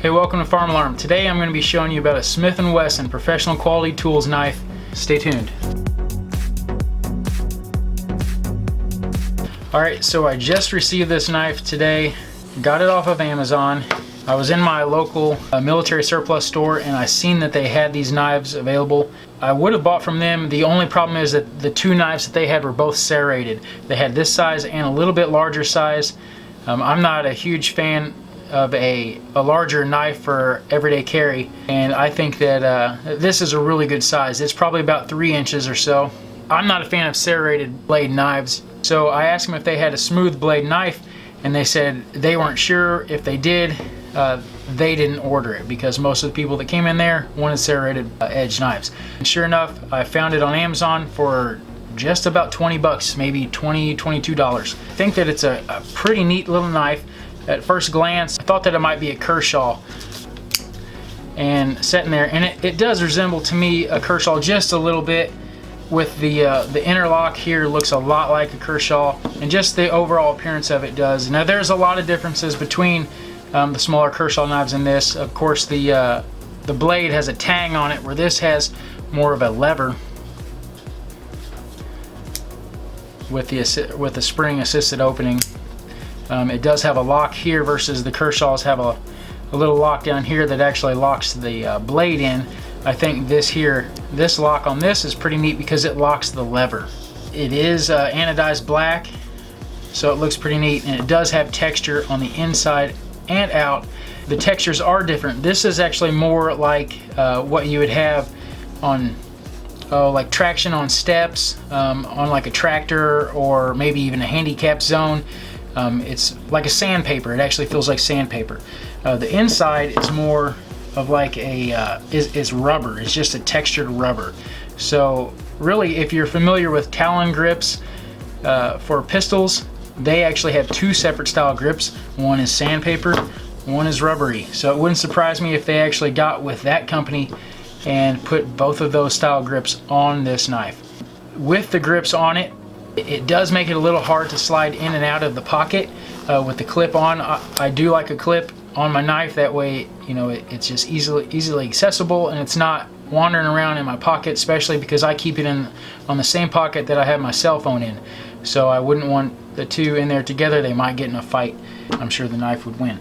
Hey, welcome to Farm Alarm. Today I'm going to be showing you about a Smith & Wesson professional quality tools knife. Stay tuned. Alright, so I just received this knife today. Got it off of Amazon. I was in my local military surplus store and I seen that they had these knives available. I would have bought from them. The only problem is that the two knives that they had were both serrated. They had this size and a little bit larger size. I'm not a huge fan of a larger knife for everyday carry, and I think that this is a really good size. It's probably about 3 inches or so. I'm not a fan of serrated blade knives, so I asked them if they had a smooth blade knife, and they said they weren't sure. If they did, they didn't order it because most of the people that came in there wanted serrated edge knives. And sure enough, I found it on Amazon for just about 20 bucks, maybe $20, $22. I think that it's a pretty neat little knife. At first glance, I thought that it might be a Kershaw, and sitting there, and it does resemble to me a Kershaw just a little bit. With the interlock here looks a lot like a Kershaw, and just the overall appearance of it does. Now there's a lot of differences between the smaller Kershaw knives and this. Of course, the blade has a tang on it, where this has more of a lever with the spring assisted opening. It does have a lock here versus the Kershaws have a little lock down here that actually locks the blade in. I think this lock on this is pretty neat because it locks the lever. It is anodized black, so it looks pretty neat, and it does have texture on the inside and out. The textures are different. This is actually more like what you would have on like traction on steps, on like a tractor, or maybe even a handicap zone. It's like a sandpaper. It actually feels like sandpaper. The inside is more of like is rubber. It's just a textured rubber. So really, if you're familiar with Talon grips for pistols, they actually have two separate style grips. One is sandpaper, one is rubbery. So it wouldn't surprise me if they actually got with that company and put both of those style grips on this knife. With the grips on it, it does make it a little hard to slide in and out of the pocket with the clip on. I do like a clip on my knife, that way it's just easily accessible, and it's not wandering around in my pocket, especially because I keep it on the same pocket that I have my cell phone in. So I wouldn't want the two in there together. They might get in a fight. I'm sure the knife would win.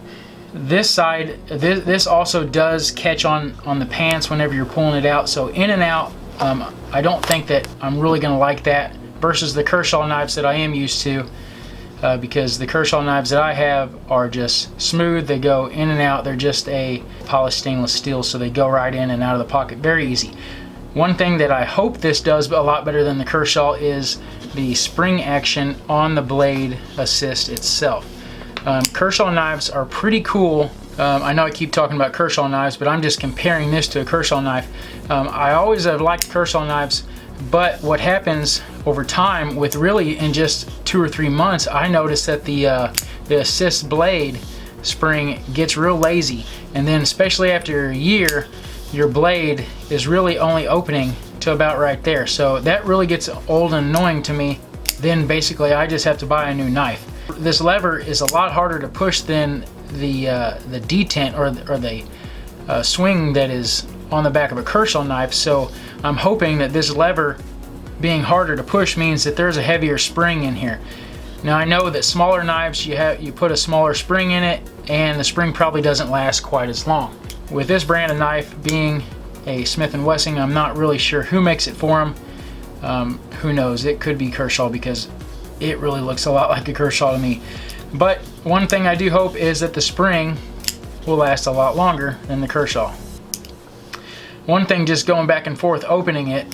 This side, this also does catch on the pants whenever you're pulling it out, so in and out. I don't think that I'm really going to like that versus the Kershaw knives that I am used to, because the Kershaw knives that I have are just smooth. They go in and out. They're just a polished stainless steel, so they go right in and out of the pocket very easy. One thing that I hope this does a lot better than the Kershaw is the spring action on the blade assist itself. Kershaw knives are pretty cool. I know I keep talking about Kershaw knives, but I'm just comparing this to a Kershaw knife. I always have liked Kershaw knives, but what happens over time, with really in just 2 or 3 months, I noticed that the assist blade spring gets real lazy, and then especially after a year, your blade is really only opening to about right there. So that really gets old and annoying to me. Then basically I just have to buy a new knife. This lever is a lot harder to push than the detent or the swing that is on the back of a Kershaw knife. So I'm hoping that this lever being harder to push means that there's a heavier spring in here. Now I know that smaller knives, you put a smaller spring in it, and the spring probably doesn't last quite as long. With this brand of knife being a Smith & Wesson, I'm not really sure who makes it for them. Who knows? It could be Kershaw, because it really looks a lot like a Kershaw to me. But one thing I do hope is that the spring will last a lot longer than the Kershaw. One thing, just going back and forth opening it,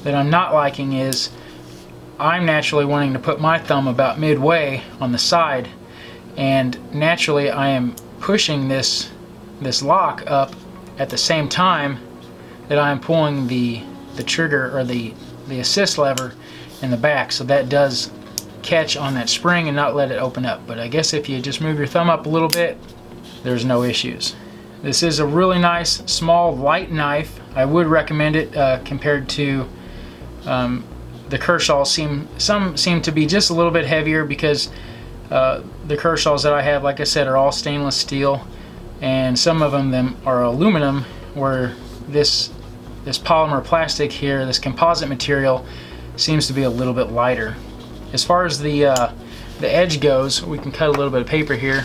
that I'm not liking is I'm naturally wanting to put my thumb about midway on the side, and naturally I am pushing this lock up at the same time that I am pulling the trigger or the assist lever in the back, so that does catch on that spring and not let it open up. But I guess if you just move your thumb up a little bit, there's no issues. This is a really nice, small, light knife. I would recommend it compared to the Kershaw. Some seem to be just a little bit heavier, because the Kershaws that I have, like I said, are all stainless steel. and some of them are aluminum, where this polymer plastic here, this composite material, seems to be a little bit lighter. As far as the edge goes, we can cut a little bit of paper here.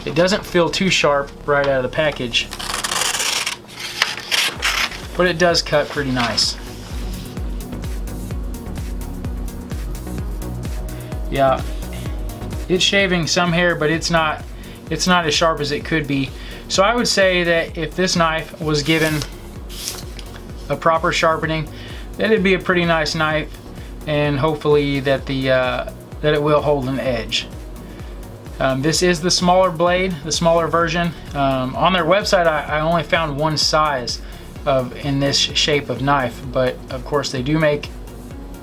It doesn't feel too sharp right out of the package, but it does cut pretty nice. Yeah, it's shaving some hair, but it's not as sharp as it could be. So I would say that if this knife was given a proper sharpening, that it'd be a pretty nice knife, and hopefully that that it will hold an edge. This is the smaller blade, the smaller version. On their website, I only found one size in this shape of knife, but of course they do make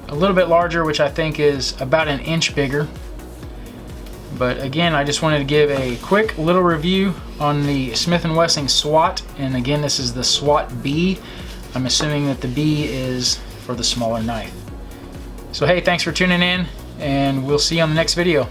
a little bit larger, which I think is about an inch bigger. But again, I just wanted to give a quick little review on the Smith & Wesson SWAT, and again, this is the SWAT B. I'm assuming that the B is for the smaller knife. So hey, thanks for tuning in, and we'll see you on the next video.